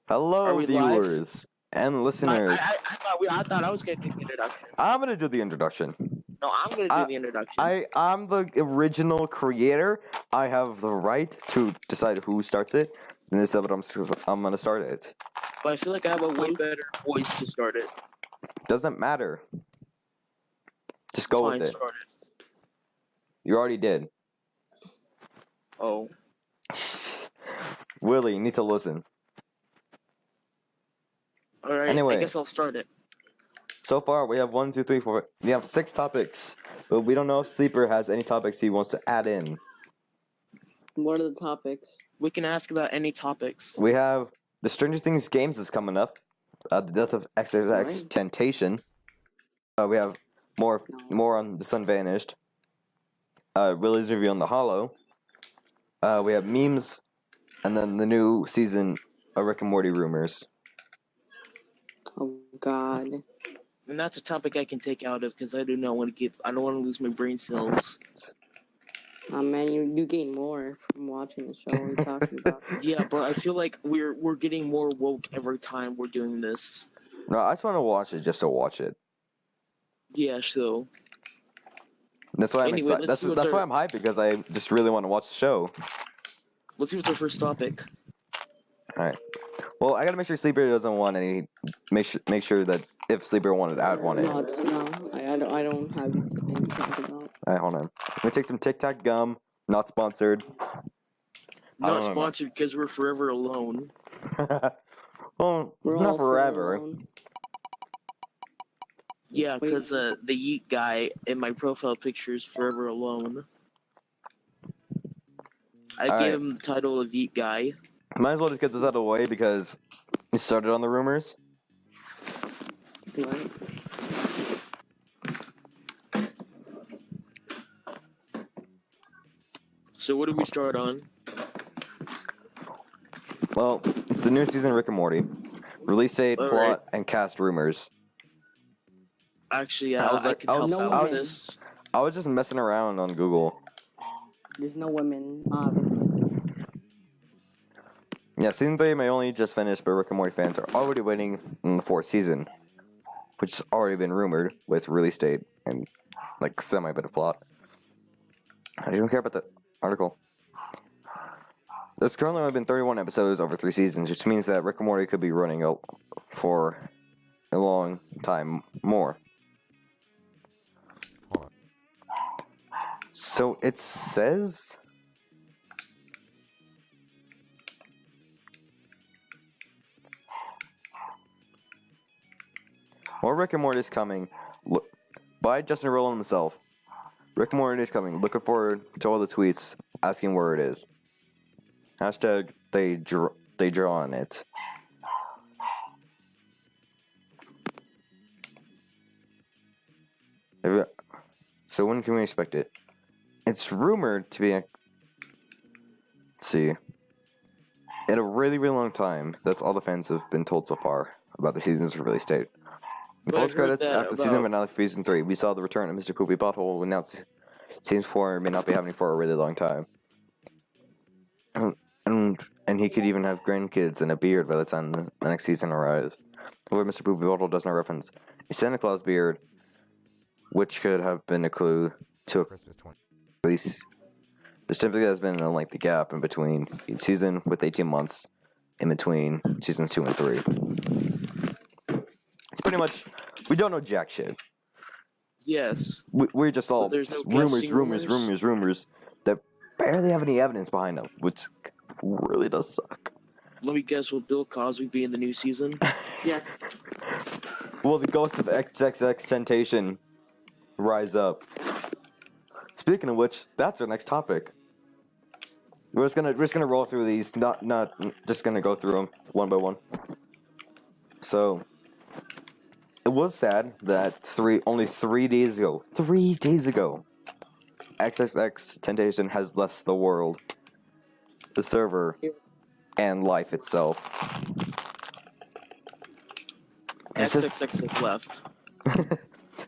Hello, Are we live? viewers and listeners. I thought I was gonna do the introduction. I'm gonna do the introduction. No, I'm gonna do the introduction. I'm the original creator. I have the right to decide who starts it. And this episode, I'm gonna start it. But I feel like I have a way better voice to start it. Doesn't matter. Just go Fine, with it. start it. You already did. Oh. Willie, you need to listen. Alright, Anyway. I guess I'll start it. So far, we have 1, 2, 3, 4. We have 6 topics, but we don't know if Sleeper has any topics he wants to add in. What are the topics? We can ask about any topics. We have the Stranger Things games is coming up. The death of XXXTentacion. We have more on The Sun Vanished. Willie's review on The Hollow. We have memes, and then the new season of Rick and Morty rumors. Oh God. And that's a topic I can take out of because I do not want to I don't want to lose my brain cells. Man, you gain more from watching the show. What are you talking about? Yeah, but I feel like we're getting more woke every time we're doing this. No, I just want to watch it just to watch it. Yeah, so. That's why I'm Anyway, excited. That's why I'm hyped, because I just really want to watch the show. Let's see what's our first topic. All right. Well, I gotta make sure Sleeper doesn't want any. Make sure that if Sleeper wanted to add one in. No, I don't have anything to talk about. Alright, hold on. Let me take some Tic Tac gum. Not sponsored. Not sponsored because we're forever alone. Well, We're not all forever. alone. Yeah, because the Yeet guy in my profile picture is forever alone. I gave him the title of Yeet guy. Might as well just get this out of the way because we started on the rumors. What? So what do we start on? Well, it's the new season of Rick and Morty. Release date, All plot, right. and cast rumors. Actually, I can help no out with women. this. I was just messing around on Google. There's no women, obviously. Yeah, season 3 may only just finish, but Rick and Morty fans are already waiting in the 4th season, which has already been rumored with release date and like semi bit of plot. I don't care about the article. There's currently only been 31 episodes over 3 seasons, which means that Rick and Morty could be running for a long time more. So it says. More Rick and Morty is coming. Look, by Justin Roiland himself. Rick and Morty is coming. Looking forward to all the tweets asking where it is. Hashtag they draw on it. So when can we expect it? It's rumored to be. Let's see. In a really, really long time. That's all the fans have been told so far about the season's release date. In But I post credits heard that after season finale for season 3, we saw the return of Mr. Poopy Butthole, who announced season 4 may not be happening for a really long time. And he could even have grandkids and a beard by the time the next season arrives. However, Mr. Poopy Butthole does not reference a Santa Claus beard, which could have been a clue to a Christmas 20. At least, there typically has been a lengthy gap in between each season, with 18 months in between seasons 2 and 3. It's pretty much, we don't know jack shit. Yes. We're just all There's no rumors that barely have any evidence behind them, which really does suck. Let me guess, will Bill Cosby be in the new season? Yes. Will the ghost of XXXTentacion rise up? Speaking of which, that's our next topic. We're just gonna roll through these, not just gonna go through them one by one. So, it was sad that only 3 days ago, XXXTentacion has left the world, the server, and life itself. XXX has left.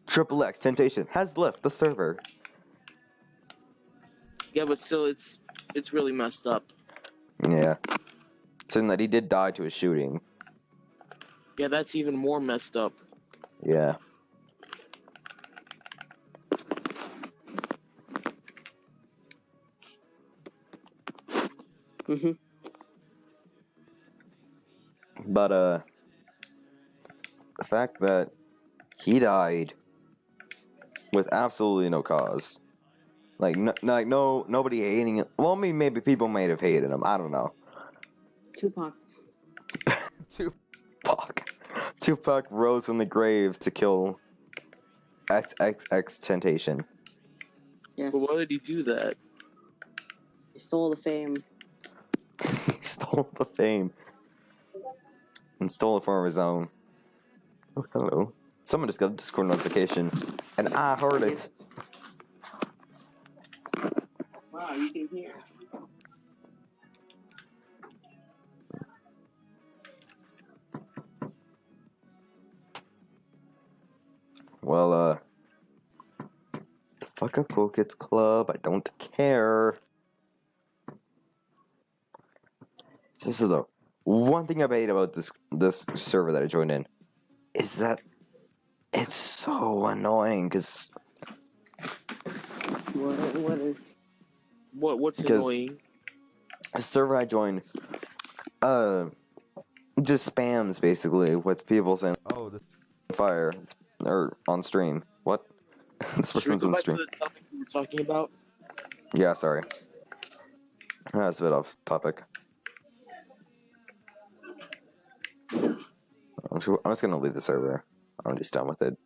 XXXTentacion has left the server. Yeah, but still, it's really messed up. Yeah. saying that he did die to a shooting. Yeah, that's even more messed up. Yeah. Mhm. But the fact that he died with absolutely no cause, like nobody hating him. Well, I mean, maybe people might have hated him. I don't know. Tupac. Tupac rose from the grave to kill XXXTentacion. Yes. But why did he do that? He stole the fame. He stole the fame and stole it for his own. Oh, hello. Someone just got a Discord notification, and I heard it. Yes. Wow, you can hear. Well, the Fuck Up Cool Kids Club, I don't care. This is the one thing I hate about this server that I joined in, is that it's so annoying, because What is? What's Because- annoying? the server I joined, just spams, basically, with people saying, oh, this is fire, or on stream. What? This Should we person's go on back stream. to the topic we were talking about? Yeah, sorry. That's a bit off topic. I'm just gonna leave the server. I'm just done with it.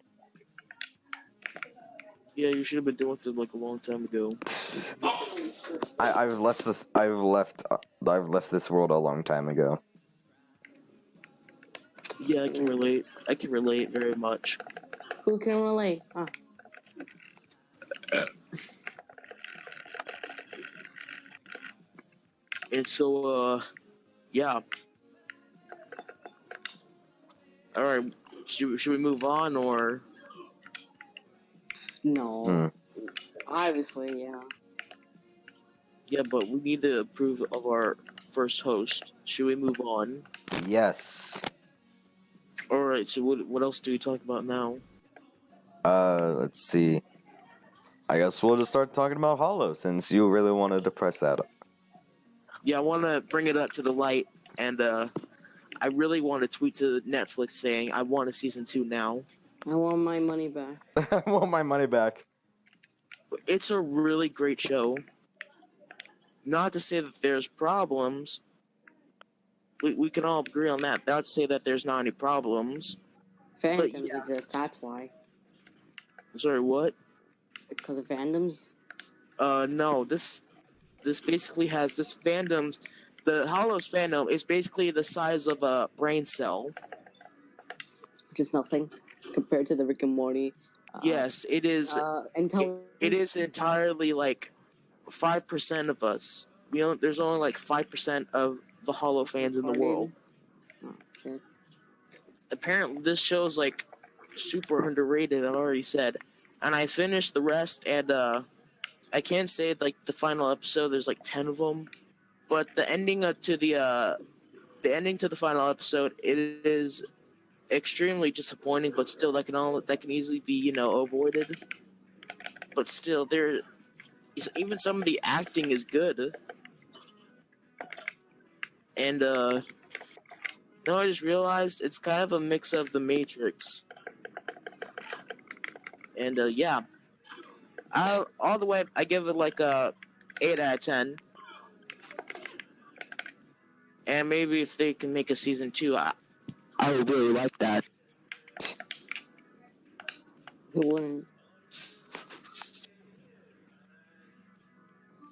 Yeah, you should have been doing it like a long time ago. I've left this. I've left this world a long time ago. Yeah, I can relate. I can relate very much. Who can relate? Ah, And so, yeah. All right, should we move on or? no. Hmm. Obviously, yeah. Yeah, but we need to approve of our first host. Should we move on? Yes. All right. So what else do we talk about now? Let's see. I guess we'll just start talking about Hollow, since you really wanted to press that. Yeah, I want to bring it up to the light, and I really want to tweet to Netflix saying I want a season 2 now. I want my money back. I want my money back. It's a really great show. Not to say that there's problems. We can all agree on that. Not to say that there's not any problems. Fandoms yeah. exist, that's why. Sorry, what? It's because of fandoms? No. This basically has this fandoms. The Hollows fandom is basically the size of a brain cell. Which is nothing compared to the Rick and Morty. Yes, it is. It is entirely like 5% of us. There's only like 5% of the Hollow fans in the world. Oh, shit. Apparently, this show's like super underrated. I've already said, and I finished the rest, and I can't say like the final episode. There's like 10 of them, but the ending to the final episode, it is extremely disappointing. But still, that can easily be avoided. But still, even some of the acting is good. And I just realized it's kind of a mix of The Matrix. And yeah, all the way, I give it like a 8 out of 10. And maybe if they can make a season 2, I would really like that. Who wouldn't?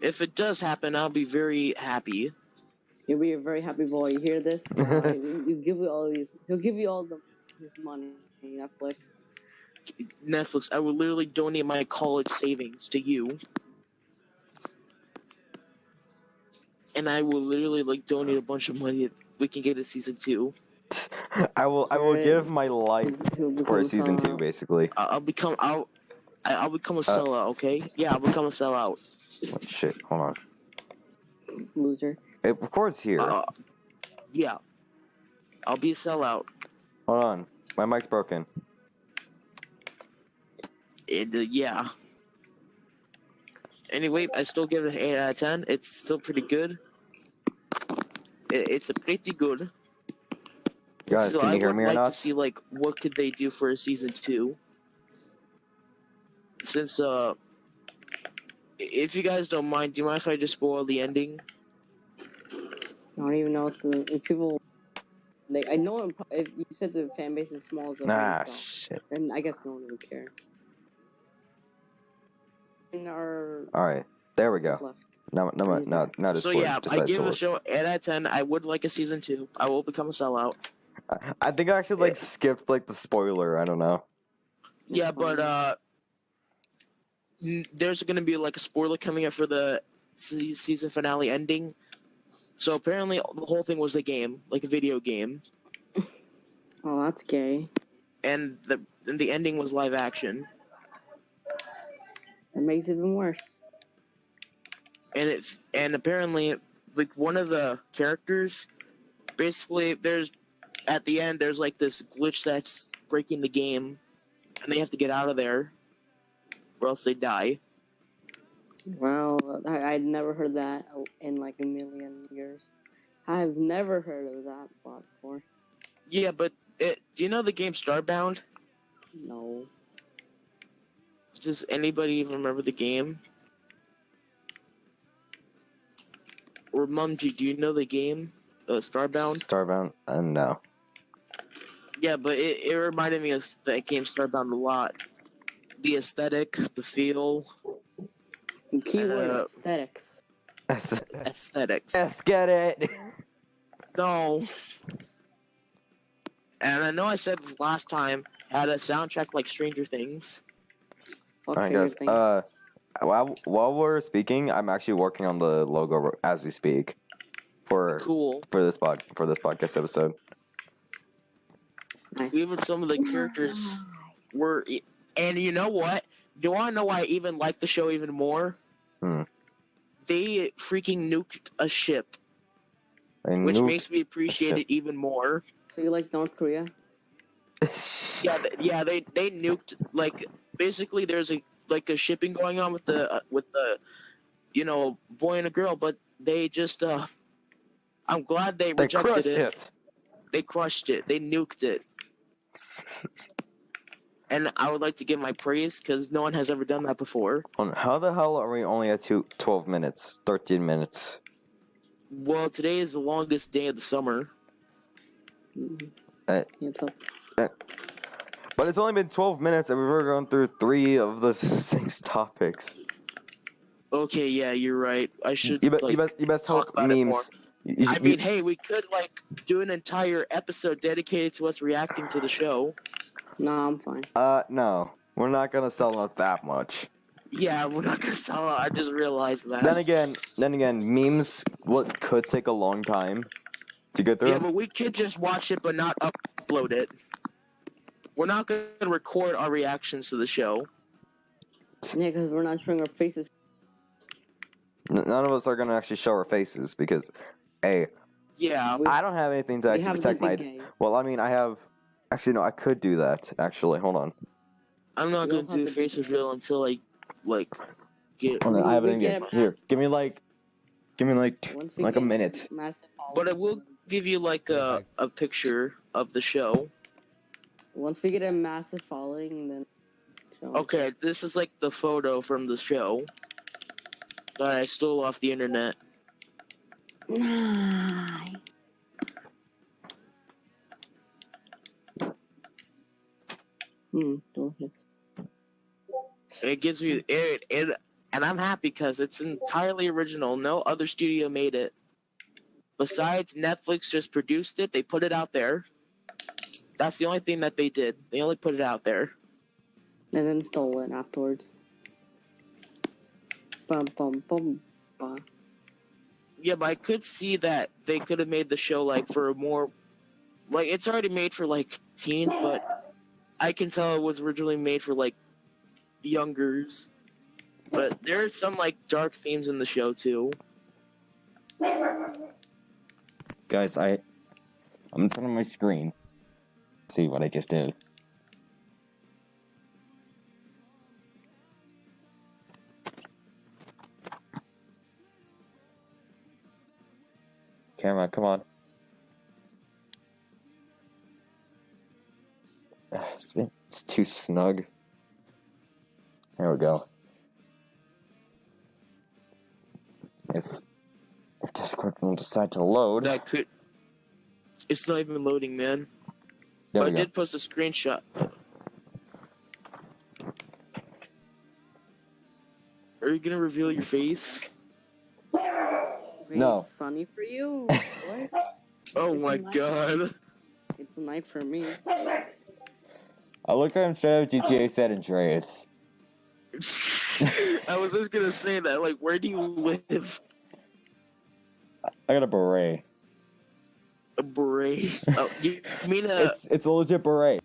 If it does happen, I'll be very happy. You'll be a very happy boy. You hear this? You give you all. He'll give you all his money. Netflix. Netflix, I will literally donate my college savings to you. And I will literally donate a bunch of money if we can get a season 2. I will give my life for a season 2, basically. I'll become a sellout, okay? Yeah, I'll become a sellout. Shit, hold on. Loser. It records here. Yeah, I'll be a sellout. Hold on, my mic's broken. And yeah. Anyway, I still give it an 8 out of 10. It's still pretty good. It's a pretty good. Guys, So can I you hear would me or like to not? see like what could they do for a season 2. Since if you guys don't mind, do you mind if I just spoil the ending? I don't even know if people. Like, I know if you said the fan base is small as a Nah, brain cell, shit. then I guess no one would care. In our All right, there we who's go. left. Now this So word yeah, I decides give to the work. show 8 out of 10. I would like a season 2. I will become a sellout. I think I actually like skipped like the spoiler. I don't know. Yeah, but there's gonna be like a spoiler coming up for the season finale ending. So apparently the whole thing was a game, like a video game, Oh, that's gay. and the ending was live action. That makes it even worse. And apparently like one of the characters, basically there's at the end there's like this glitch that's breaking the game, and they have to get out of there, or else they die. Wow, I'd never heard that in like a million years. I've never heard of that plot before. Yeah, but do you know the game Starbound? No. Does anybody even remember the game? Or Mumji, do you know the game Starbound? Starbound? No. Yeah, but it reminded me of that game Starbound a lot. The aesthetic, the feel, Keyword Uh, aesthetics. aesthetics. Let's get it. No. And I know I said this last time, had a soundtrack like Stranger Things. Fuck All right, Stranger guys. Things. While we're speaking, I'm actually working on the logo as we speak for Cool. this podcast episode. Nice. Even some of the characters were, and you know what? Do you want to know why I even like the show even more? Hmm. They freaking nuked a ship, And which nuked makes me appreciate ship. it even more. So you like North Korea? Yeah, they nuked, like, basically there's a shipping going on with the boy and a girl, but they just I'm glad they rejected crushed it. They crushed it. They nuked it. And I would like to give my praise because no one has ever done that before. How the hell are we only at 12 minutes, 13 minutes? Well, today is the longest day of the summer. Mm-hmm. Uh, so. But it's only been 12 minutes and we've already gone through 3 of the 6 topics. Okay, yeah, you're right. I should You best talk hope about it more. memes. Hey, we could do an entire episode dedicated to us reacting to the show. No, I'm fine. No. We're not gonna sell out that much. Yeah, we're not gonna sell it. I just realized that. Then again, memes could take a long time to get through. Yeah, but we could just watch it but not upload it. We're not gonna record our reactions to the show. Yeah, because we're not showing our faces. None of us are gonna actually show our faces because, hey, Yeah. I don't have anything to actually protect my. Well, I mean, I have. Actually, no, I could do that. Actually, hold on. I'm not gonna do face reveal until I get. Hold on, I have it in here. Here, give me like a minute. But I will give you a picture of the show. Once we get a massive following, then. Okay, this is like the photo from the show that I stole off the internet. Nice. Delicious. It gives me it, and I'm happy because it's entirely original. No other studio made it. Besides Netflix just produced it, they put it out there. That's the only thing that they did. They only put it out there. And then stole it afterwards. Bum, bum, bum, bum. Yeah, but I could see that they could have made the show for a more, it's already made for teens, but I can tell it was originally made for youngers. But there's some dark themes in the show too. Guys, I I'm in front of my screen. See what I just did. Camera, come on. It's too snug. There we go. If Discord will decide to load. That could. It's not even loading, man. There But we I go. did post a screenshot. Are you gonna reveal your face? Wait, No. It's sunny for you. What? Oh It's my night. god. It's a night for me. I looked at him straight up GTA San Andreas. I was just gonna say that. Like, where do you live? I got a beret. A beret. Oh, you mean It's a legit beret.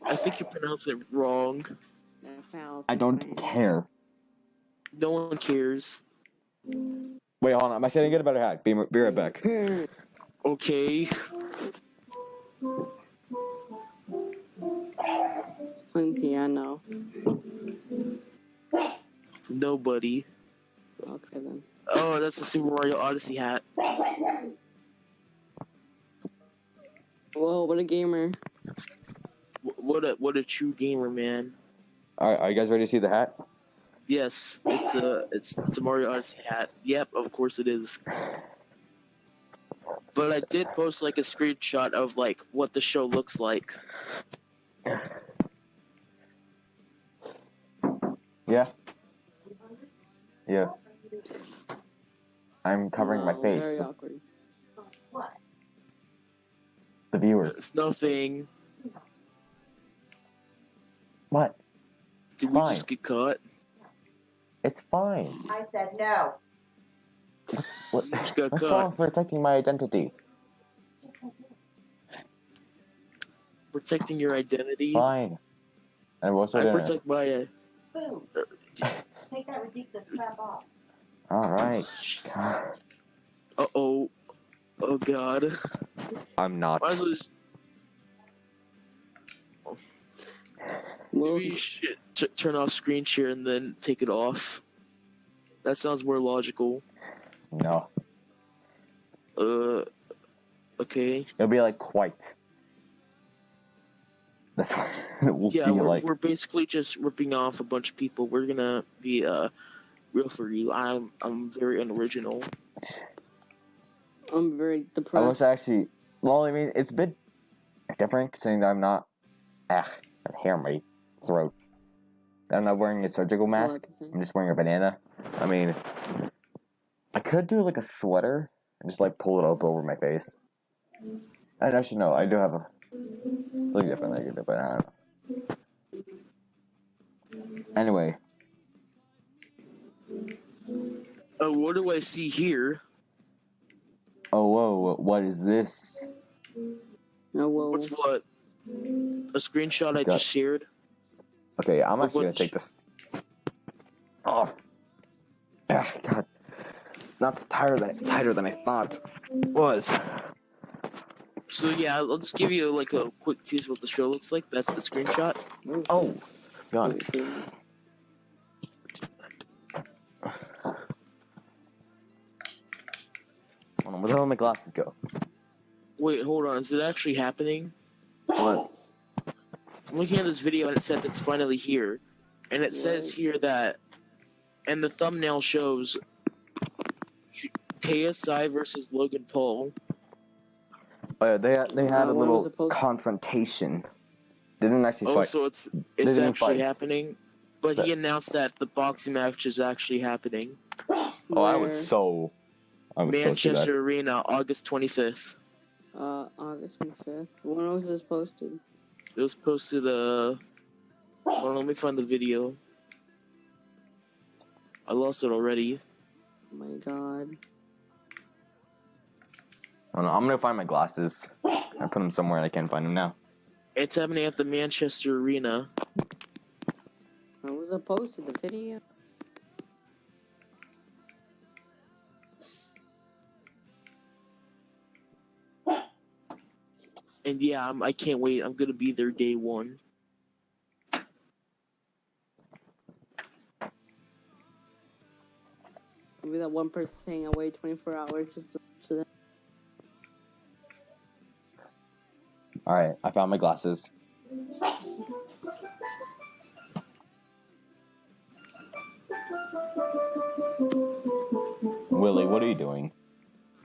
I think you pronounced it wrong. I don't care. No one cares. Wait, hold on. I'm actually gonna get a better hat. Be right back. Okay. Playing piano. Nobody. Okay then. Oh, that's the Super Mario Odyssey hat. Whoa, what a gamer. What a true gamer, man. Alright, are you guys ready to see the hat? Yes, it's a Mario Odyssey hat. Yep, of course it is. But I did post like a screenshot of like what the show looks like. Yeah. Yeah. I'm covering my Wow, face. Very awkward. The viewers. It's nothing. What? Did we Fine. just get caught? It's fine. I said no. What's Just got wrong caught. with protecting my identity? Protecting your identity. Fine. And what's for I dinner? protect my. Boom. Take that ridiculous crap off. Alright. Uh-oh. Oh god. I'm not. Might as well just, Well, maybe you should turn off screen share and then take it off. That sounds more logical. No. Okay. It'll be like quite. That's what it will Yeah, be we're, like. we're basically just ripping off a bunch of people. We're gonna be real for you. I'm very unoriginal. I'm very I was depressed. actually. Well, I mean, it's a bit different considering that I'm not. I have hair in my throat. I'm not wearing a surgical That's all I mask. have to say. I'm just wearing a banana. I mean, I could do like a sweater and just like pull it up over my face. And actually, no, I do have a. Look different, but I don't know. Anyway, Oh, what do I see here? oh whoa, what is this? Oh, whoa. What's what? A screenshot I Got- just shared. Okay, I'm Of actually gonna what- take this off. Ah, God, that's tighter than I thought it was. So yeah, I'll just give you like a quick tease what the show looks like. That's the screenshot. Oh, God. Wait, wait. Hold on, where the hell did my glasses go? Wait, hold on. Is it actually happening? What? I'm looking at this video and it says it's finally here. And it says here that, and the thumbnail shows KSI versus Logan Paul. Oh yeah, they had a when was little it posted? confrontation. They didn't actually Oh, fight. so it's didn't actually fight. happening. But he announced that the boxing match is actually happening. Oh, Where? I was so Manchester Arena, August 25th. August 25th. When was this posted? It was posted, hold on, let me find the video. I lost it already. Oh my god. Oh, no, I'm gonna find my glasses. I put them somewhere and I can't find them now. It's happening at the Manchester Arena. When was it posted? The video? And yeah, I can't wait. I'm gonna be there day one. I'll be that one person saying I wait 24 hours just to watch that. Alright, I found my glasses. Willie, what are you doing?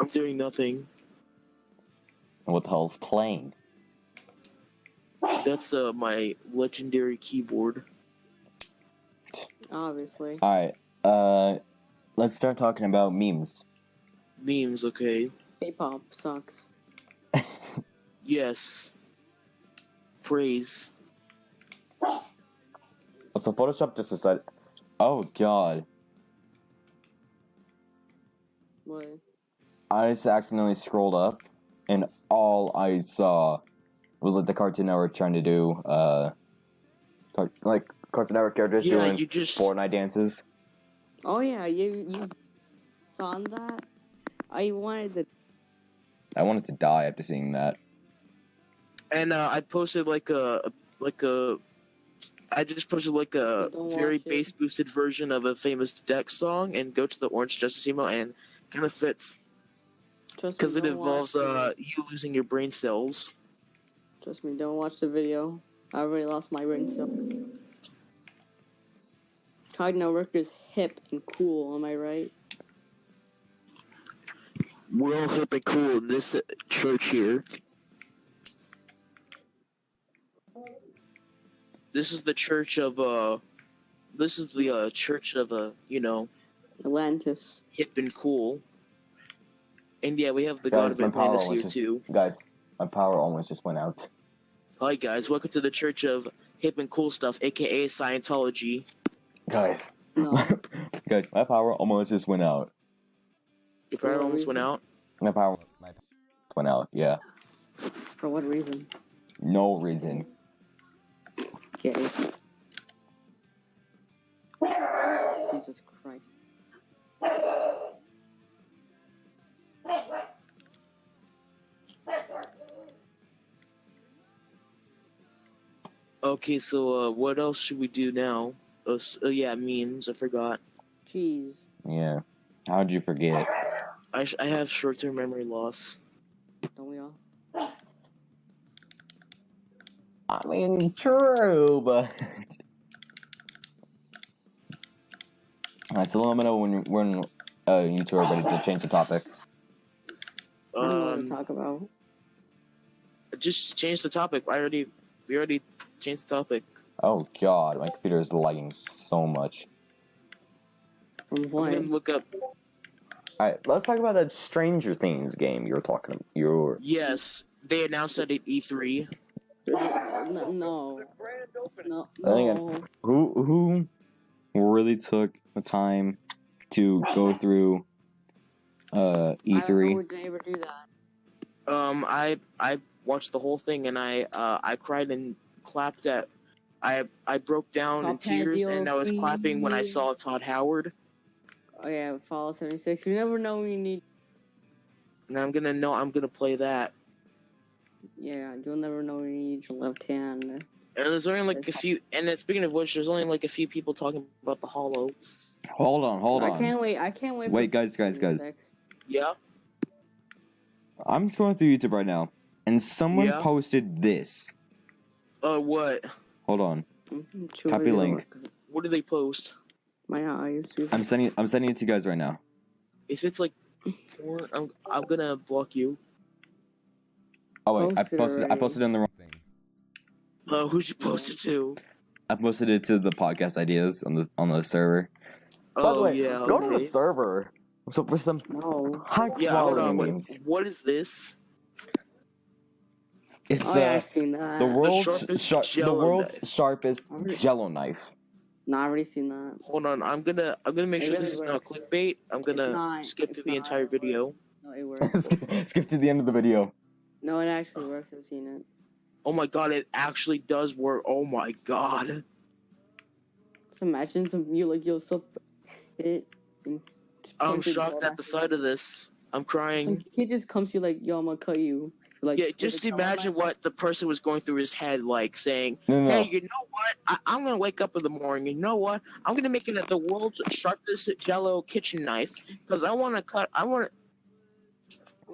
I'm doing nothing. And what the hell's playing? That's my legendary keyboard. Obviously. Alright, let's start talking about memes. Memes, okay. K-pop sucks. Yes. Praise. So Photoshop just decided... Oh, God. What? I just accidentally scrolled up, and all I saw was like the Cartoon Network trying to do, like Cartoon Network characters Yeah, doing you just... Fortnite dances. Oh yeah, you saw that? I wanted to. I wanted to die after seeing that. And I posted I just posted like a Don't very watch it. bass boosted version of a famous Dex song and go to the Orange Justice emo and kind of fits Trust me, because it don't involves watch it. you losing your brain cells. Trust me, don't watch the video. I already lost my brain cells. Cartoon Network is hip and cool, am I right? We're all hip and cool in this church here. This is the church of this is the church of Atlantis. hip and cool. And yeah, we have the Guys, God of my power Atlantis here almost just... too. Guys, my power almost just went out. Hi guys, welcome to the church of hip and cool stuff, aka Scientology. Guys. No. Guys, my power almost just went out. Your power almost went out. My power went out, yeah. For what reason? No reason. Okay. Jesus Christ. Okay, so what else should we do now? Yeah, memes. I forgot. Jeez. Yeah. How'd you forget? I have short-term memory loss. Don't we all? I mean, true, but... Alright, so let me know when you two are ready to change the topic. I don't know what to talk about. Just change the topic. We already changed the topic. Oh god, my computer is lagging so much. From I'm what? gonna look up. Alright, let's talk about that Stranger Things game you were talking about. Yes, they announced that at E3. No. I think who really took the time to go through I don't know E3? who would ever do that. I watched the whole thing and I cried and clapped at. I broke down in Top 10 tears and I was DLC. clapping when I saw Todd Howard. Oh yeah, Fallout 76. You never know when you need. And I'm gonna play that. Yeah, you'll never know when you need your left hand. And there's only like a few. And then speaking of which, there's only like a few people talking about the Hollow. Hold on. I can't wait. I can't wait. Wait, for guys. 76. Yeah. I'm scrolling through YouTube right now, and someone Yeah? posted this. What? Hold on. Too Copy lazy to link. look. What did they post? My eyes. Jesus. I'm sending it to you guys right now. If it's like, I'm gonna block you. Oh wait, Post it I already. posted it on the wrong thing. Who'd you post it to? I posted it to the podcast ideas on the server. Oh yeah. go to the okay. server. So for some No. high Yeah, hold quality on. Wait, memes. what is this? It's Oh yeah, I've seen that. the world's sharpest Jell-O knife. sharpest Already- Jello knife. No, I've already seen that. Hold on. I'm gonna make It sure really this is not works. clickbait. I'm gonna not. skip It's to the not. entire video. No, it works. Skip to the end of the video. No, it actually works. I've seen it. Oh my god, it actually does work. Oh my god. Just imagine you'll so it. and just I'm punch it shocked dead at the sight of this. I'm crying. Some kid just comes to you like, yo, I'm gonna cut you. Like, Yeah, just imagine what the person was going through his head, like saying, No. "Hey, you know what? I'm gonna wake up in the morning. You know what? I'm gonna make it the world's sharpest Jello kitchen knife because I want to cut. I want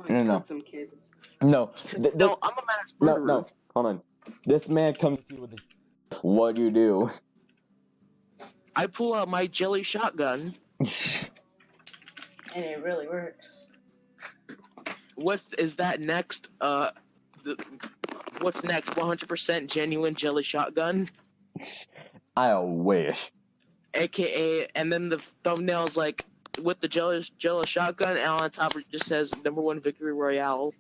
to No. cut some kids. No. to. No, I'm a mass murderer. No. Hold on. This man comes to you with a... What do you do? I pull out my jelly shotgun. And it really works. What is that next? What's next? 100% genuine jelly shotgun, I wish. aka, and then the thumbnail's like with the jello shotgun, and on top it just says #1 victory royale.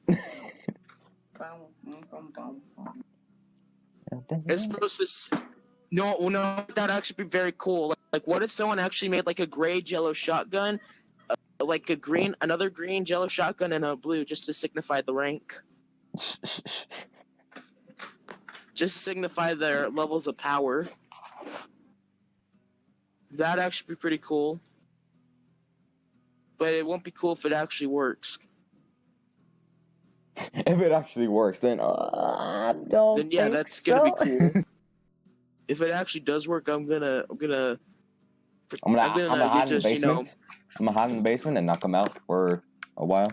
It's supposed to. No, that'd actually be very cool. Like, what if someone actually made like a gray jello shotgun, like another green jello shotgun, and a blue, just to signify the rank, just to signify their levels of power. That'd actually be pretty cool. But it won't be cool if it actually works. If it actually works, then don't. Then yeah, that's gonna be cool. If it actually does work, I'm gonna I'm gonna hide in the basement. I'm gonna hide in the basement and not come out for a while.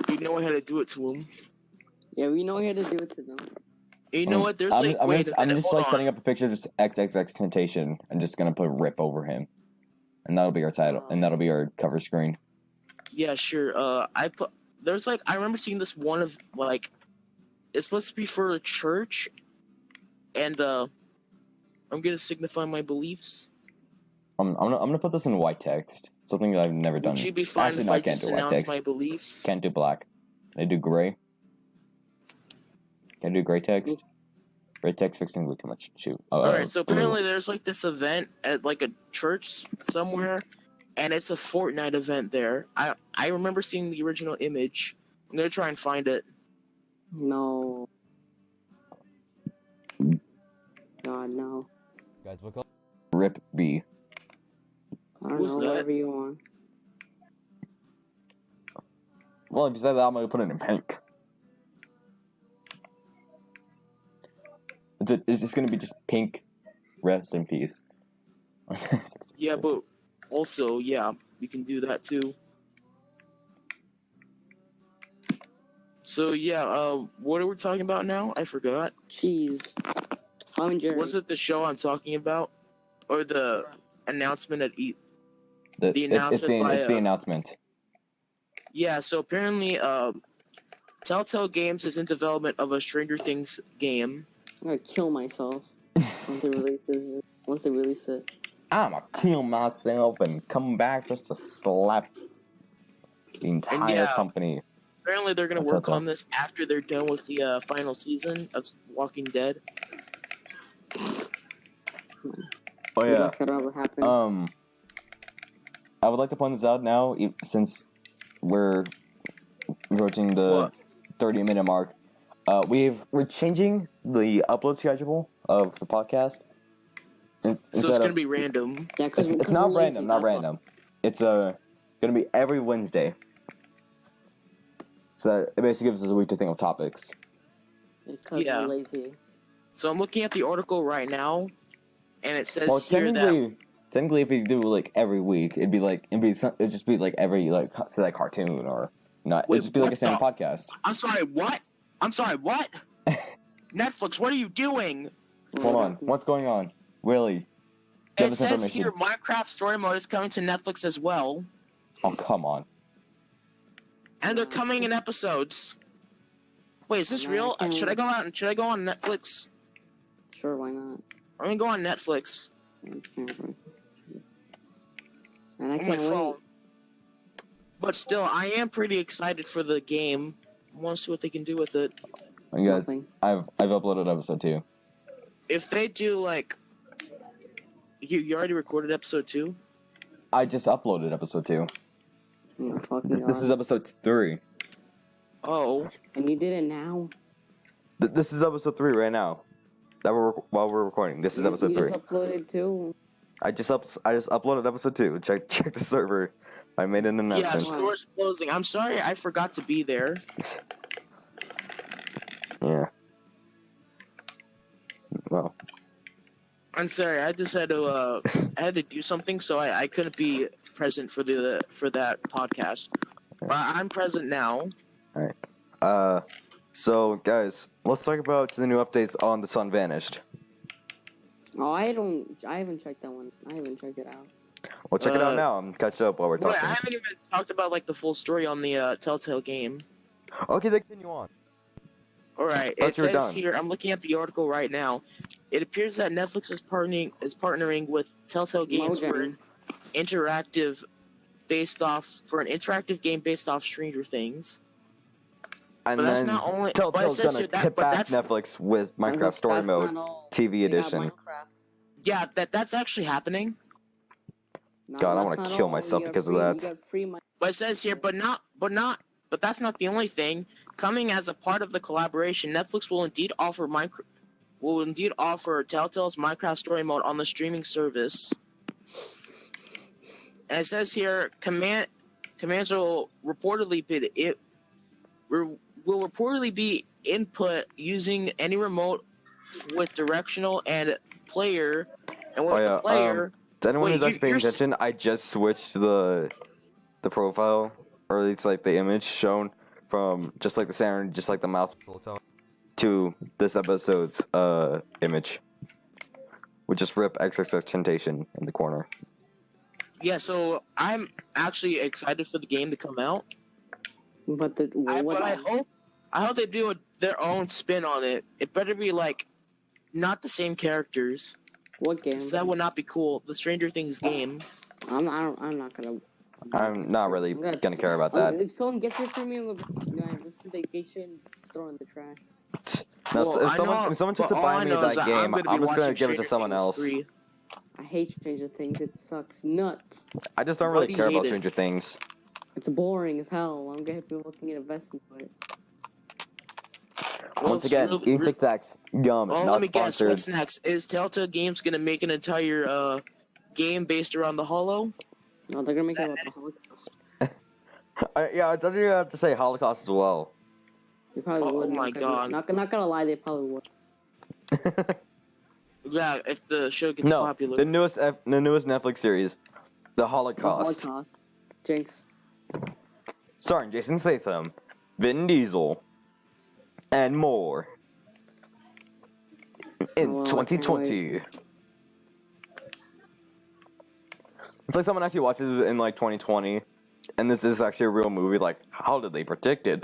You know how to do it to them. Yeah, we know how to do it to them. And you know what? There's I'm just hold like on. setting up a picture of just XXXTentacion. I'm just gonna put RIP over him, and that'll be our title, and that'll be our cover screen. Yeah, sure. I remember seeing this one of like, it's supposed to be for a church, and I'm gonna signify my beliefs. I'm gonna put this in white text. Something that I've never done. Would you be fine Actually, if no, I can't just do white announce text. my beliefs? Can't do black. Can I do gray? Can I do gray text? Gray text fixing way too much. Shoot. Alright, so apparently there's like this event at like a church somewhere, and it's a Fortnite event there. I remember seeing the original image. I'm gonna try and find it. No. God, no. Guys, what color? RIP B. I don't Who's know, that? whatever you want. Well, if you said that, I'm gonna put it in pink. It's just gonna be just pink. Rest in peace. Yeah, but also, yeah, you can do that too. So yeah, what are we talking about now? I forgot. Cheese. Tom and Jerry. Was it the show I'm talking about, or the announcement at E? It's the announcement. Yeah, so apparently, Telltale Games is in development of a Stranger Things game. I'm gonna kill myself once they release it. I'm gonna kill myself and come back just to slap the entire company. Apparently, they're gonna work on this after they're done with the final season of Walking Dead. Oh yeah. That could ever happen. I would like to point this out now, since we're approaching the 30-minute mark. We're changing the upload schedule of the podcast. So it's gonna be random. Yeah, it's not random. Not random. It's gonna be every Wednesday. So it basically gives us a week to think of topics. Because we're lazy. So I'm looking at the article right now, and it says here that technically, if we do like every week, it'd just be like every say like cartoon or not. It'd just be like a standard podcast. I'm sorry. What? Netflix, what are you doing? Hold on. What's going on? Willie? It says here Minecraft Story Mode is coming to Netflix as well. Oh, come on. And they're coming in episodes. Wait, is this real? Should I go on Netflix? Sure, why not? I'm gonna go on Netflix. And I can't wait. But still, I am pretty excited for the game. I want to see what they can do with it. You guys, I've uploaded episode 2. If they do like, you already recorded episode 2? I just uploaded episode 2. This is episode 3. Oh. And you did it now? This is episode 3 right now. While we're recording. This is episode 3. You just uploaded 2. I just uploaded episode 2. Check the server. I made an announcement. Yeah, store's closing. I'm sorry, I forgot to be there. Yeah. Well, I'm sorry, I just had to I had to do something, so I couldn't be present for that podcast. But I'm present now. so guys, let's talk about the new updates on The Sun Vanished. Oh, I haven't checked that one. I haven't checked it out. Well, check it out now. I'm catch up while we're Wait, I talking. haven't even talked about like the full story on the Telltale game. Okay, then continue on. All right, Thought it you were says done. here. I'm looking at the article right now. It appears that Netflix is partnering with Telltale Games for Mojang. an interactive game based off Stranger Things. And But that's then not only. But it Telltale's says gonna here that. hit But back that's Netflix with Minecraft Story That's Mode not all. TV They got edition. Minecraft. yeah. That's actually happening. No, God, I that's wanna not kill all. myself You got because of free- that. You got free Minecraft. But it says here, but that's not the only thing. Coming as a part of the collaboration, Netflix will indeed offer Telltale's Minecraft Story Mode on the streaming service. And it says here, commands will reportedly be input using any remote with directional and player, and with the player. To anyone Wait, who's actually paying you're attention, I just switched the profile, or at least like the image shown from just like the center, just like the mouse to this episode's image, which is R.I.P. XXXTentacion in the corner. Yeah, so I'm actually excited for the game to come out. But I hope they do their own spin on it. It better be like not the same characters. what game? 'Cause that would not be cool. The Stranger Things game. I'm not gonna. I'm not really I'm gonna care about that. If someone gets it for me, they shouldn't just throw it in the trash. No, Well, if I someone know, if someone tries but to all buy I me know is that that game, I'm gonna I'm be just gonna watching give it to Stranger someone Things else. 3. I hate Stranger Things. It sucks nuts. I just don't Why really do you care hate about it? Stranger Things. It's boring as hell. I'm gonna be looking at investing for it. Well, Once it's again, really- eating Tic Tacs, gum, Well, not let me guess. sponsored. What's next? Is Telltale Games gonna make an entire game based around the Hollow? No, they're gonna make it about the Holocaust. Yeah, I thought you have to say Holocaust as well. They probably Oh would. my God. Not gonna lie, they probably would. Yeah, if the show gets No, popular. the newest Netflix series, The The Holocaust, Holocaust. Jinx. starring Jason Statham, Vin Diesel, and more. In Oh, well, I can't 2020. It's like someone actually watches it in like 2020, and this is actually a real movie. Like, how did they predict it?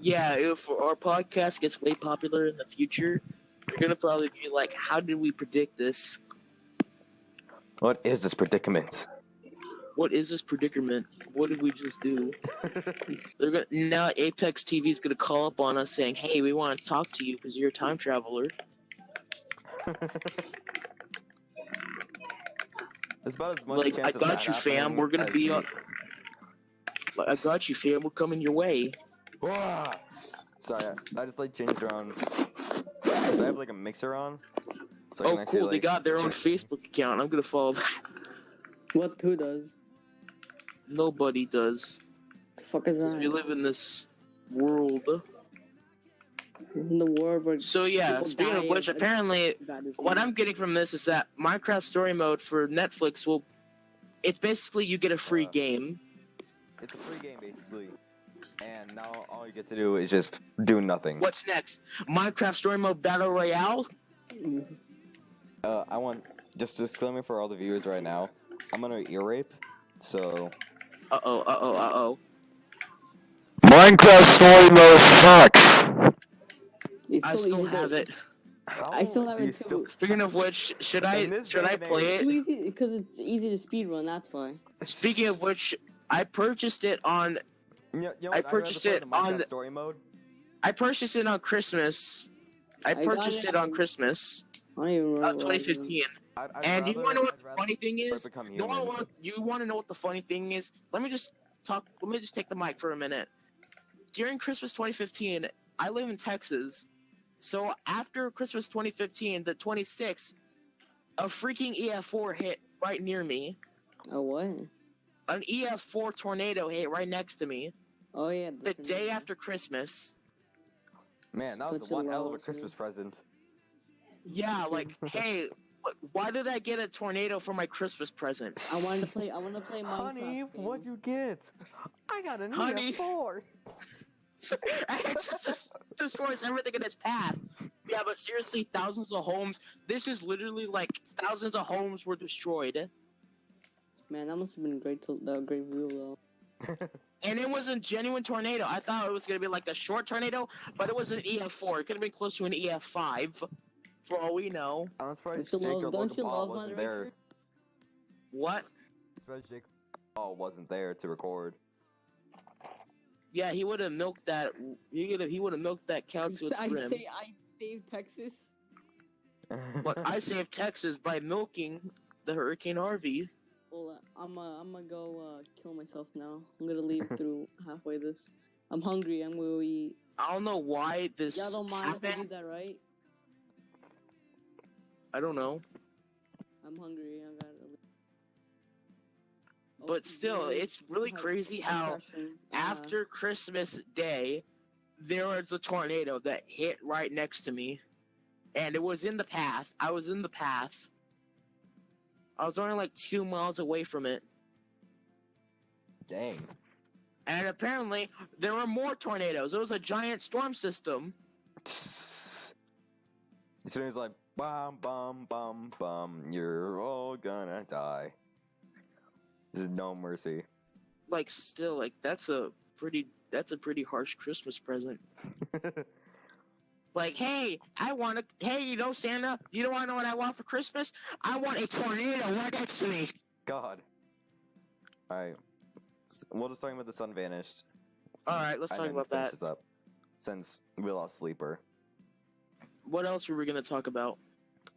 Yeah, if our podcast gets way popular in the future, you're gonna probably be like, "How did we predict this? What is this predicament? What is this predicament? What did we just do?" They're gonna now. Apex TV is gonna call up on us saying, "Hey, we want to talk to you because you're a time traveler." It's about as much Like, chance I of got that you, fam. happening We're gonna as be the- on. Like, I got you, fam. We're coming your way. Wah! Sorry, I just like changed around. I have like a mixer on. So I Oh, can actually, cool. They like, got their own Facebook account. I'm gonna follow that. Who does? Nobody does. The fuck is 'Cause that? we live in this world. In the world where So yeah, people speaking die of which, and- apparently God is what good. I'm getting from this is that Minecraft Story Mode for Netflix will. It's basically you get a free game. It's a free game basically, and now all you get to do is just do nothing. What's next? Minecraft Story Mode Battle Royale? I want just a disclaimer for all the viewers right now. I'm gonna ear rape, so. Uh-oh. Minecraft Story Mode sucks. It's I so still easy to- have it. I still have it too. Speaking of which, should I In this day and play It's too it? easy because it's easy to speedrun. That's why. Speaking of which, I purchased it on. I purchased it on the- Story Mode. I purchased it on Christmas. I got purchased it it on on- Christmas I don't even remember. of what I was doing. 2015. I'd And you rather- want to know what I'd the rather funny thing is? become You human. want to know what the funny thing is? Let me just talk. Let me just take the mic for a minute. During Christmas 2015, I live in Texas, so after Christmas 2015, the 26th, a freaking EF4 hit right near me. Oh what? An EF4 tornado hit right next to me. Oh yeah. The day after Christmas. Man, that was Put the one your hell of a love, Christmas present. Yeah, like, hey, why did I get a tornado for my Christmas present? I wanted to play. I want to play Minecraft. Honey, game. what'd you get? I got an Honey. EF4. It just destroys everything in its path. Yeah, but seriously, thousands of homes. This is literally like thousands of homes were destroyed. Man, that must have been great. Great view though. And it was a genuine tornado. I thought it was going to be like a short tornado, but it was an EF4. It could have been close to an EF5, for all we know. I'm surprised Don't you love? Jacob Don't you love wasn't there. moderation? What? I'm surprised Jacob wasn't there to record. Yeah, he would have milked that. He would have milked that cow to its rim. I saved Texas. But I saved Texas by milking the Hurricane Harvey. Well, I'm gonna go kill myself now. I'm gonna leave through halfway this. I'm hungry. I'm gonna eat. I don't know why this Y'all don't mind if I do happened. that, right? I don't know. I'm hungry. I gotta. But still, it's really crazy how after Christmas Day, there was a tornado that hit right next to me. And it was in the path. I was in the path. I was only like 2 miles away from it. Dang. And apparently, there were more tornadoes. It was a giant storm system. As soon as like, bum, bum, bum, bum, you're all gonna die. There's no mercy. Like, still, like, that's a pretty harsh Christmas present. Like, hey, you know, Santa, you don't want to know what I want for Christmas? I want a tornado right next to me. God. Alright. We'll just talk about the sun vanished. Alright, let's talk about that. This up, since we lost Sleeper. What else were we going to talk about?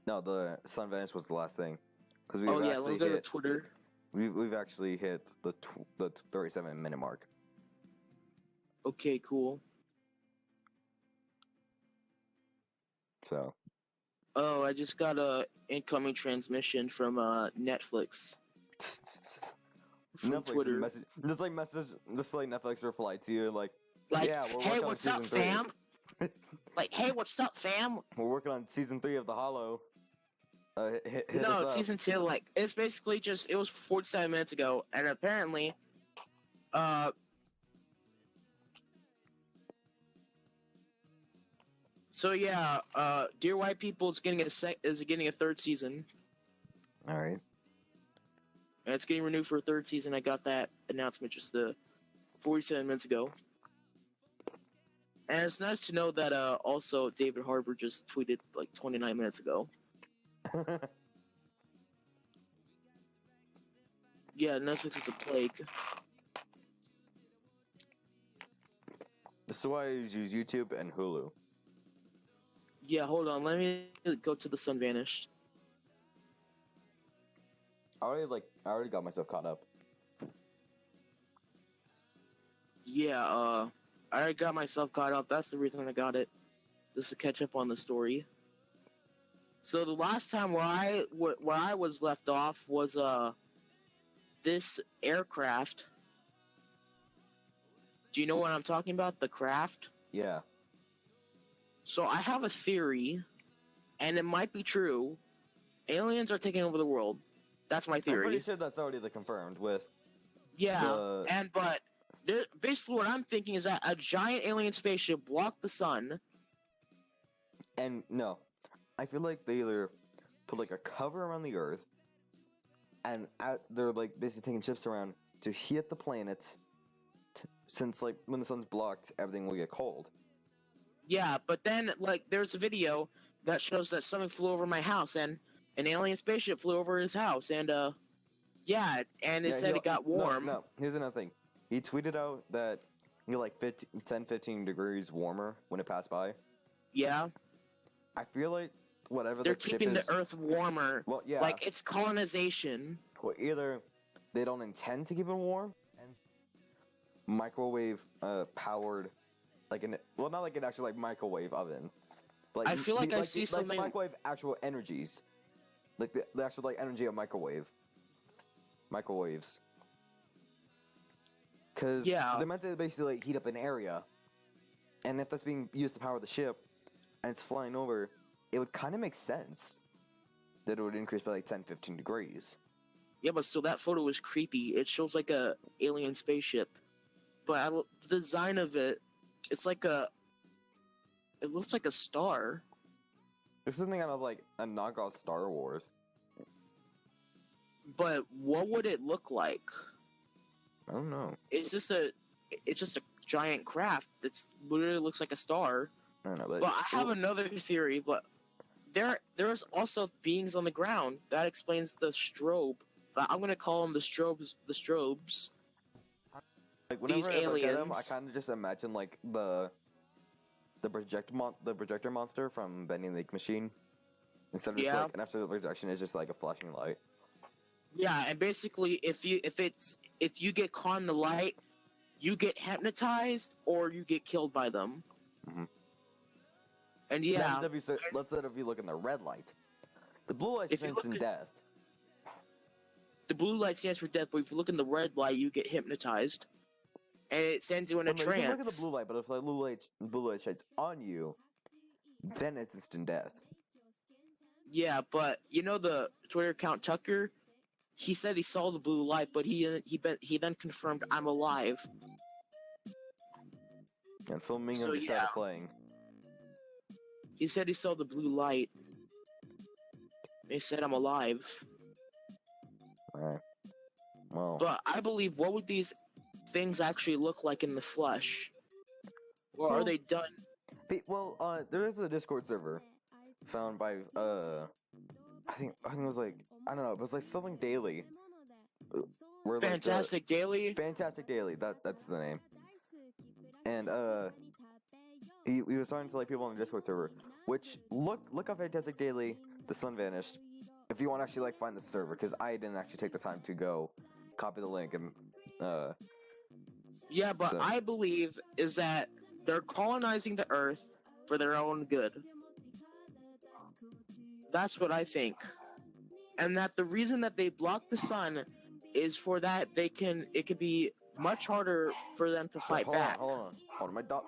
No, the sun vanished was the last thing. Because Oh, yeah, let's go to Twitter. We've actually hit the 37-minute mark. Okay, cool. So. Oh, I just got a incoming transmission from Netflix. From Netflix Twitter. message, just like Netflix replied to you like, Like, yeah, we're hey, working on what's up, season 3. fam? Like, hey, what's up, fam? We're working on season 3 of The Hollow. Hit us No, up. season 2, like, it's basically just, it was 47 minutes ago, and apparently, so yeah, Dear White People is getting a third season, All right. and it's getting renewed for a third season. I got that announcement just 47 minutes ago. And it's nice to know that, also, David Harbour just tweeted, like, 29 minutes ago. Yeah, Netflix is a plague. This is why I use YouTube and Hulu. Yeah, hold on, let me go to The Sun Vanished. I already got myself caught up. Yeah, I already got myself caught up. That's the reason I got it. Just to catch up on the story. So the last time where I was left off was, this aircraft. Do you know what I'm talking about? The craft? Yeah. So I have a theory, and it might be true. Aliens are taking over the world. That's my I'm theory. pretty sure that's already confirmed with. Yeah, but basically what I'm thinking is that a giant alien spaceship blocked the sun. And no, I feel like they either put like a cover around the Earth, and they're like basically taking ships around to heat the planet. Since like when the sun's blocked, everything will get cold. Yeah, but then like there's a video that shows that something flew over my house, and an alien spaceship flew over his house, and yeah, and it said it got warm. No, here's another thing. He tweeted out that you're like 10-15 degrees warmer when it passed by. Yeah. I feel like whatever they're the ship keeping is, the Earth warmer. Well, yeah. Like it's colonization. Well, either they don't intend to keep it warm, and microwave powered, like not like an actual like microwave oven. But, like, I feel like I see something. Like the microwave actual energies, like the actual like energy of microwaves. Because Yeah. they're meant to basically like heat up an area, And if that's being used to power the ship, and it's flying over, it would kind of make sense that it would increase by like 10, 15 degrees. Yeah, but still, that photo is creepy. It shows like a alien spaceship, but the design of it, it's like a. It looks like a star. This is something kind of like a knockoff Star Wars. But what would it look like? I don't know. It's just a giant craft that's literally looks like a star. I don't know, But I have another theory. But there's also beings on the ground that explains the strobe. But I'm gonna call them the strobes. The strobes. Like whenever These I look at them, I aliens. kind of just imagine like the projector monster from Bendy and the Ink Machine. Instead of just Yeah. like an absolute projection, it's just like a flashing light. Yeah, and basically, if you get caught in the light, you get hypnotized or you get killed by them. Mhm. And yeah, Let's say if you look in the red light, the blue light If you stands look in at- death. the blue light stands for death, but if you look in the red light, you get hypnotized, and it sends you in a Well, no, you can look at the trance. blue light, but if the blue light shines on you, then it's instant death. Yeah, but you know the Twitter account Tucker. He said he saw the blue light, but he then confirmed I'm alive. And filming So, just started playing. He said he saw the blue light. They said I'm alive. Alright. Well, But I believe, what would these things actually look like in the flesh? Or are Well- they done? there is a Discord server found by I think it was like, I don't know, it was like something daily. Where like, Fantastic Daily? Fantastic Daily, that's the name. And he was talking to like people on the Discord server, which look up Fantastic Daily, the sun vanished, if you want to actually like find the server, because I didn't actually take the time to go copy the link and Yeah, but So- I believe is that they're colonizing the Earth for their own good. That's what I think. And that the reason that they block the sun is for that it could be much harder for them to fight back. Hold on, my dog!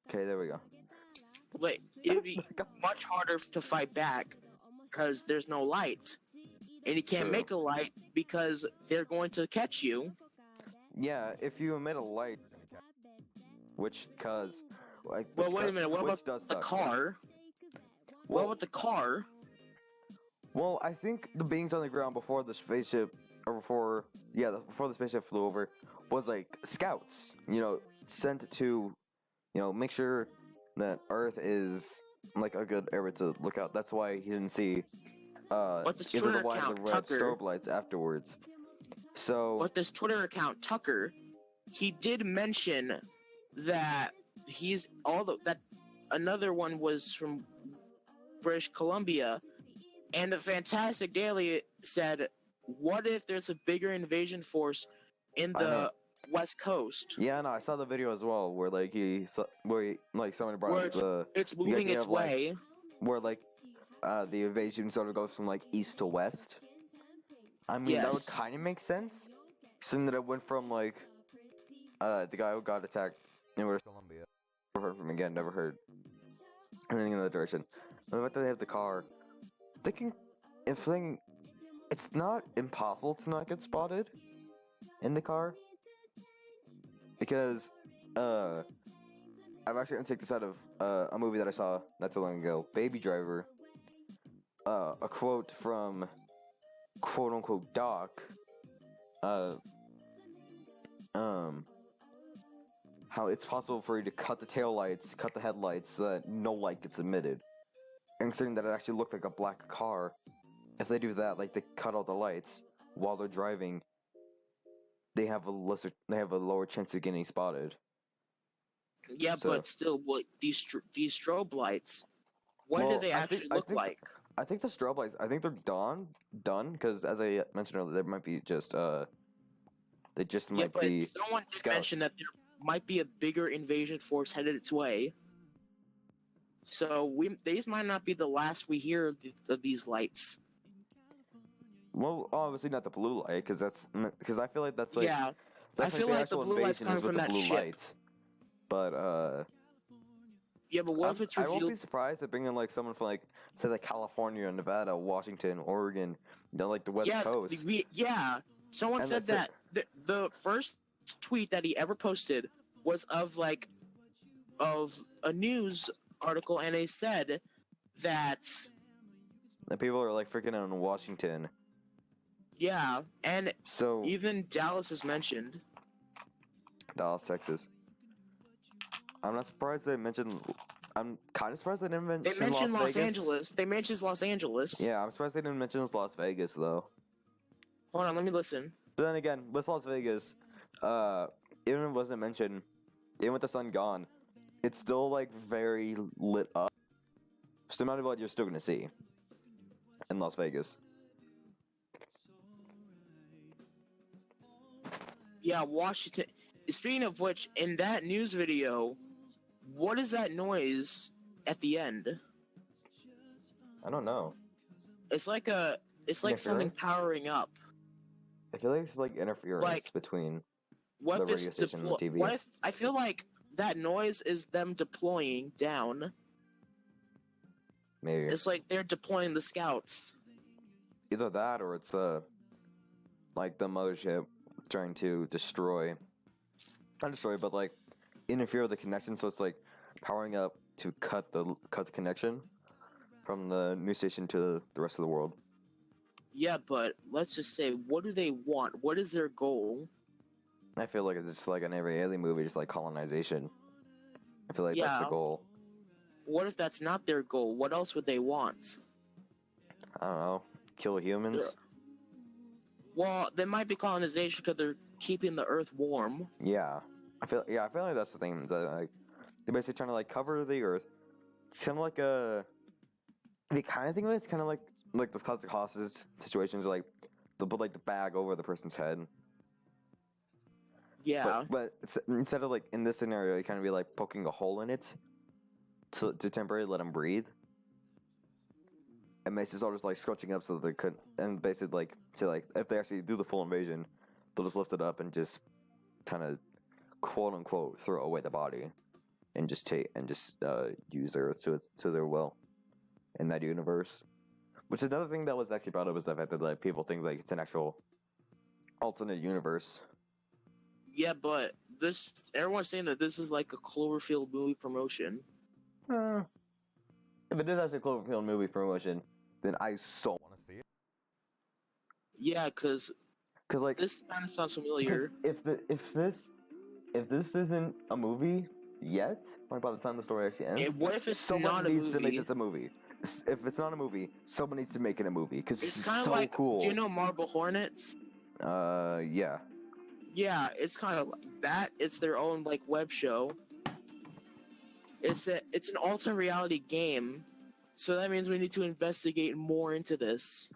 Okay, there we go. Wait, it'd be much harder to fight back because there's no light. And you can't True. make a light because they're going to catch you. Yeah, if you emit a light, which cause like, Well, wait a minute. What which about does the suck. car? What about the car? Well, I think the beings on the ground before the spaceship, or before the spaceship flew over, was like scouts. Sent to, make sure that Earth is like a good area to look out. That's why he didn't see But this either the Twitter white or account, the red Tucker, strobe lights afterwards. So but this Twitter account, Tucker, he did mention that that another one was from British Columbia, and the Fantastic Daily said, "What if there's a bigger invasion force in the West Coast? yeah, no, I saw the video as well where someone brought Where up the it's moving idea its of, like, way." where the invasion sort of goes from like east to west. I mean, that would Yes. kind of make sense. Seeing that it went from like the guy who got attacked in British Columbia. Never heard from him again. Never heard anything in that direction. The fact that they have the car, it's not impossible to not get spotted in the car, because I'm actually gonna take this out of a movie that I saw not too long ago, Baby Driver. A quote from quote unquote Doc. How it's possible for you to cut the taillights, cut the headlights, so that no light gets emitted. And considering that it actually looked like a black car, if they do that, like they cut all the lights while they're driving, they have a lower chance of getting spotted. Yeah, So- but still, what these strobe lights? What do Well, they I actually think- I look think- like? I think the strobe lights, I think they're done, because as I mentioned earlier, there might be just, they just Yeah, might but be someone did scouts. mention that there might be a bigger invasion force headed its way. So these might not be the last we hear of these lights. Well, obviously not the blue light, because I feel like that's like, Yeah, That's feel the like the actual blue light's invasion coming is with from the that blue ship. lights. But Yeah, but what if it's I won't be revealed? surprised if bringing like someone from like say like California, Nevada, Washington, Oregon, like the West Yeah, Coast. someone And said that's that the first tweet that he ever posted was of a news article, and they said that And people are like freaking out in Washington. and So even Dallas is mentioned. Dallas, Texas. I'm not surprised they mentioned. I'm kind of surprised they didn't mention They mentioned Los Vegas. Angeles. They mentioned Los Angeles. Yeah, I'm surprised they didn't mention Las Vegas though. Hold on, let me listen. But then again, with Las Vegas, even if it wasn't mentioned, even with the sun gone, it's still like very lit up. So no matter what, you're still gonna see in Las Vegas. Yeah, Washington. Speaking of which, in that news video, what is that noise at the end? I don't know. It's like something Interference? powering up. I feel like it's like interference Like, between What the if it's radio station and the TV. What if I feel like that noise is them deploying down? Maybe It's like they're deploying the scouts. either that or it's like the mothership trying to not destroy, but like interfere with the connection. So it's like powering up to cut the connection from the news station to the rest of the world. Yeah, but let's just say, what do they want? What is their goal? I feel like it's just like in every alien movie, just like colonization. I feel like that's the Yeah. goal. What if that's not their goal? What else would they want? I don't know. Kill humans. Well, they might be colonization because they're keeping the Earth warm. Yeah. I feel like that's the thing. That like they're basically trying to like cover the Earth. It's kind of like a. The kind of thing of it's kind of like the classic hostage situations, like they'll put like the bag over the person's head. Yeah. But instead of like in this scenario, you kind of be like poking a hole in it to temporarily let them breathe. And basically all just like scratching up so that they couldn't, and basically like to like if they actually do the full invasion, they'll just lift it up and just kind of quote unquote throw away the body, and just use Earth to their will in that universe. Which is another thing that was actually brought up is the fact that like people think like it's an actual alternate universe. Yeah, but everyone's saying that this is like a Cloverfield movie promotion. If it is actually a Cloverfield movie promotion, then I so want to see it. Yeah, because Like this kind of sounds familiar. if this isn't a movie yet, like by the time the story actually ends, What if it's someone not a needs to make movie? this a movie. If it's not a movie, someone needs to make it a movie because It's it's kind of so like, cool. do you know Marble Hornets? Yeah. Yeah, it's kind of like that. It's their own like web show. It's an alternate reality game, so that means we need to investigate more into this.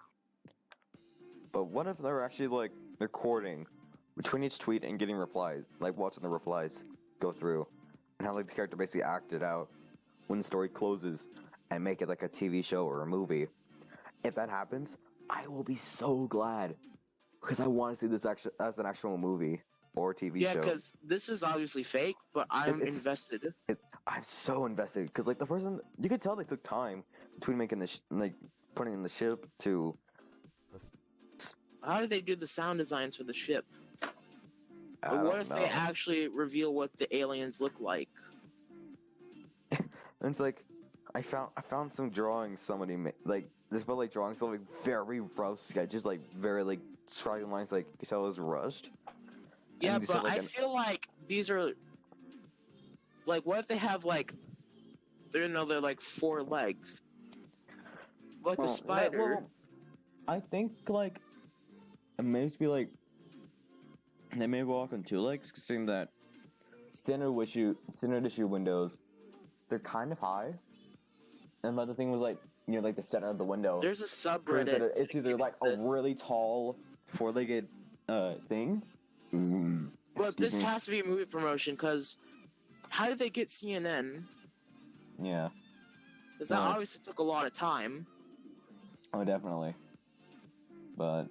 But what if they're actually like recording between each tweet and getting replies, like watching the replies go through, and how like the character basically acted out when the story closes, and make it like a TV show or a movie. If that happens, I will be so glad because I want to see this as an actual movie or TV show. Yeah, because this is obviously fake, but I'm invested. I'm so invested because like the person, you could tell they took time between making the putting in the ship to. How did they do the sound designs for the ship? I Or what don't if know. they actually reveal what the aliens look like? And it's like, I found some drawings somebody made, like this, but like drawings, so, like very rough sketches, like very like scrawling lines, like you could tell it was rushed. Yeah, And you but said, like, I feel like these are like, what if they have like, they're like 4 legs, like a spider? I think like it may just be like they may walk on 2 legs, considering that standard issue windows, they're kind of high. And the thing was like, you know, like the center of the window. There's a proves that subreddit. it's either like a really tall 4-legged thing. But this has to be a movie promotion, because how did they get CNN? Yeah. Because that Well- obviously took a lot of time. Oh, definitely. But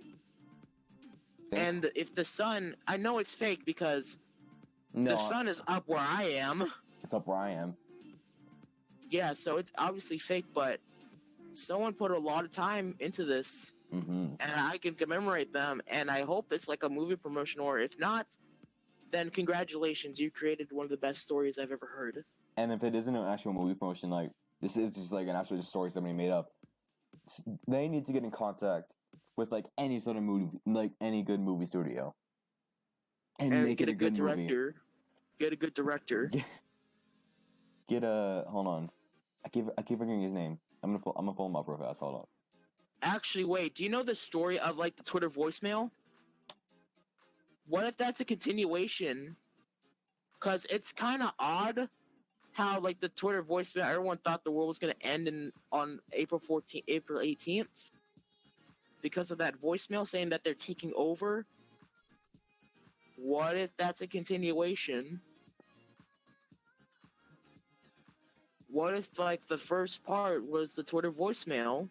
And if the sun, I know it's fake because the sun is up where I am. It's up where I am. Yeah, so it's obviously fake, but someone put a lot of time into this, and I can commemorate them, and I hope it's like a movie promotion, or if not, then congratulations, you created one of the best stories I've ever heard. And if it isn't an actual movie promotion, like, this is just like an actual story somebody made up, they need to get in contact with like any sort of movie, like any good movie studio, and make get it a good movie. director. Get a good director. Get a hold on. I keep forgetting his name. I'm gonna pull him up real fast. Hold on. Actually, wait. Do you know the story of like the Twitter voicemail? What if that's a continuation? Cause it's kind of odd how like the Twitter voicemail, everyone thought the world was gonna end on April 18th because of that voicemail saying that they're taking over. What if that's a continuation? What if like the first part was the Twitter voicemail?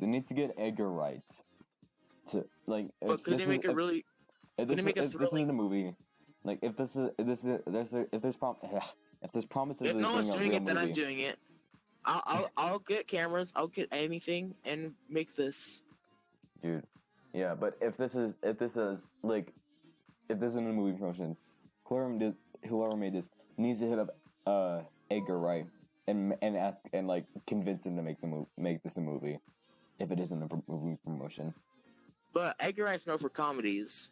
They need to get Edgar Wright to like. But could they make it really? If this isn't a movie, like if there's promises. If no one's doing it, then I'm doing it. I'll get cameras. I'll get anything and make this. Dude, yeah, but if this is like, if this isn't a movie promotion, whoever made this needs to hit up Edgar Wright and ask and like convince him to make this a movie. If it isn't a movie promotion. But Edgar Wright's known for comedies.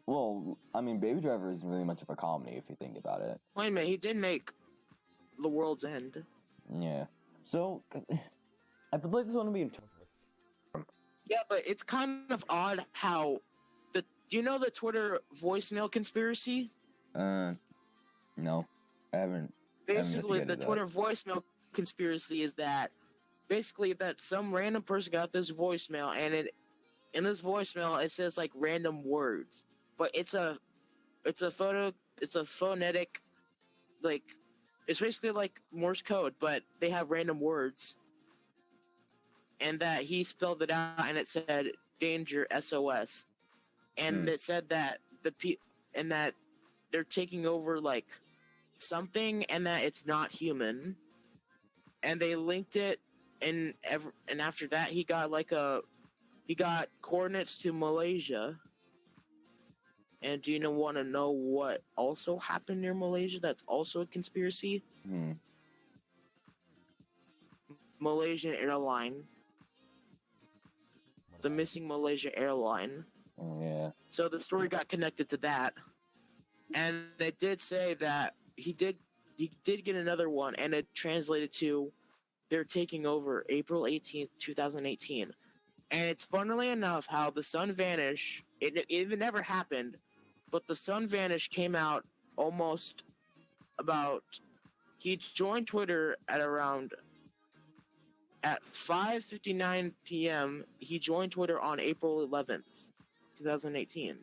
Well, I mean, Baby Driver isn't really much of a comedy if you think about it. Wait a minute, he did make The World's End. Yeah. So, I feel like this one to be. Yeah, but it's kind of odd how do you know the Twitter voicemail conspiracy? No, I haven't. Basically, the Twitter voicemail conspiracy is that some random person got this voicemail, and in this voicemail it says like random words, but it's a phonetic, like it's basically like Morse code, but they have random words, and that he spelled it out, and it said danger SOS, and it said that and that they're taking over like something, and that it's not human, and they linked it. And after that, he got coordinates to Malaysia. And do you want to know what also happened near Malaysia? That's also a conspiracy. Malaysian airline, the missing Malaysia airline. Oh yeah. So the story got connected to that, and they did say that he did get another one, and it translated to. They're taking over April 18th, 2018. And it's funnily enough how the sun vanish. It never happened, but the sun vanish came out almost about. He joined Twitter at 5:59 p.m. He joined Twitter on April 11th, 2018.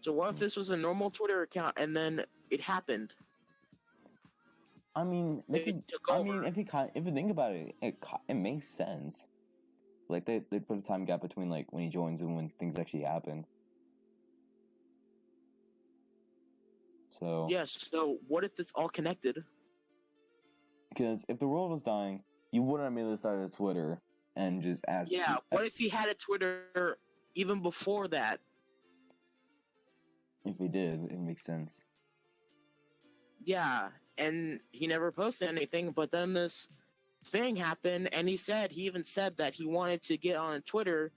So what if this was a normal Twitter account and then it happened? I mean, if you think about it, it makes sense. Like they put a time gap between like when he joins and when things actually happen. So yes. So what if it's all connected? Because if the world was dying, you wouldn't immediately start a Twitter and just ask. Yeah. What if he had a Twitter even before that? If he did, it makes sense. Yeah. And he never posted anything, but then this thing happened, and he even said that he wanted to get on Twitter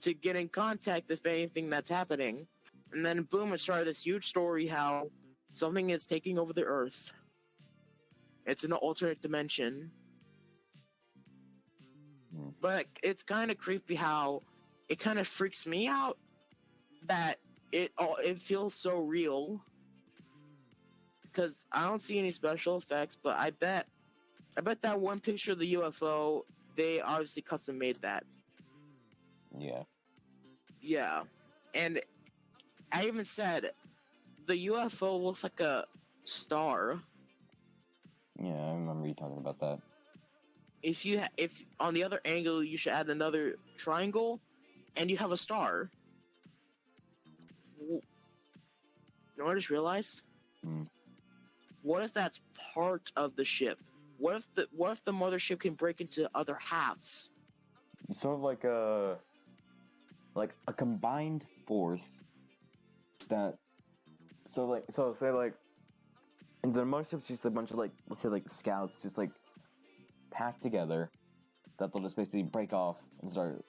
to get in contact with anything that's happening. And then boom, it started this huge story how something is taking over the Earth. It's an alternate dimension. But it's kind of creepy how it kind of freaks me out that it feels so real. Because I don't see any special effects, but I bet that one picture of the UFO, they obviously custom made that. Yeah. Yeah. And I even said the UFO looks like a star. Yeah, I remember you talking about that. If on the other angle you should add another triangle, and you have a star. You know what I just realized? Hmm. What if that's part of the ship? What if the mothership can break into other halves? It's sort of like a combined force that so say like and the mothership's just a bunch of like let's say like scouts just like packed together that they'll just basically break off and start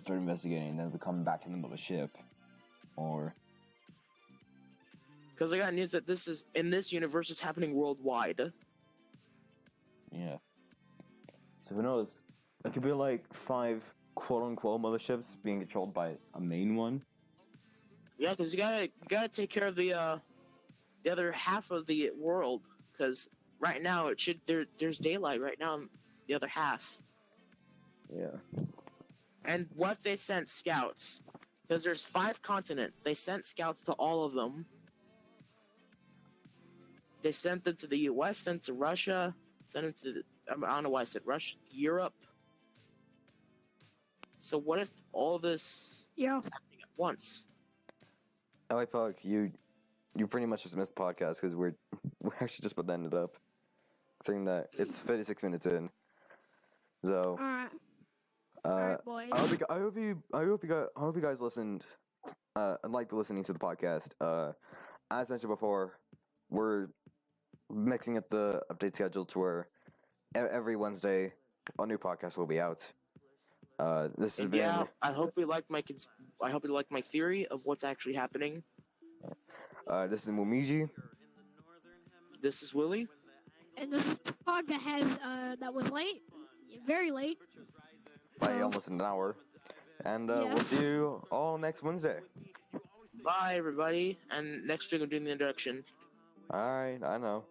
investigating and then they'll come back to the mothership or Because I got news that this is in this universe, it's happening worldwide. yeah. So who knows? It could be like 5 quote-unquote motherships being controlled by a main one. Yeah, because you gotta take care of the other half of the world. Because right now there's daylight right now in the other half. Yeah. And what if they sent scouts? Because there's 5 continents. They sent scouts to all of them. They sent them to the U.S., sent to Russia, sent them to I don't know why I said Russia, Europe. So what if all this Yeah. is happening at once? R.I.P, you pretty much just missed the podcast because we're actually just about to end it up, saying that it's 56 minutes in. So, Alright, boys. I hope you guys listened, and liked listening to the podcast. As mentioned before, we're mixing up the update schedule to where every Wednesday a new podcast will be out. This has And been yeah, I hope you like my theory of what's actually happening. this is Mumiji. This is Willie. And this is Pog that has that was late, very late. By So- almost an hour. And we'll Yes. see you all next Wednesday. Bye, everybody. And next week I'm doing the introduction. Alright, I know.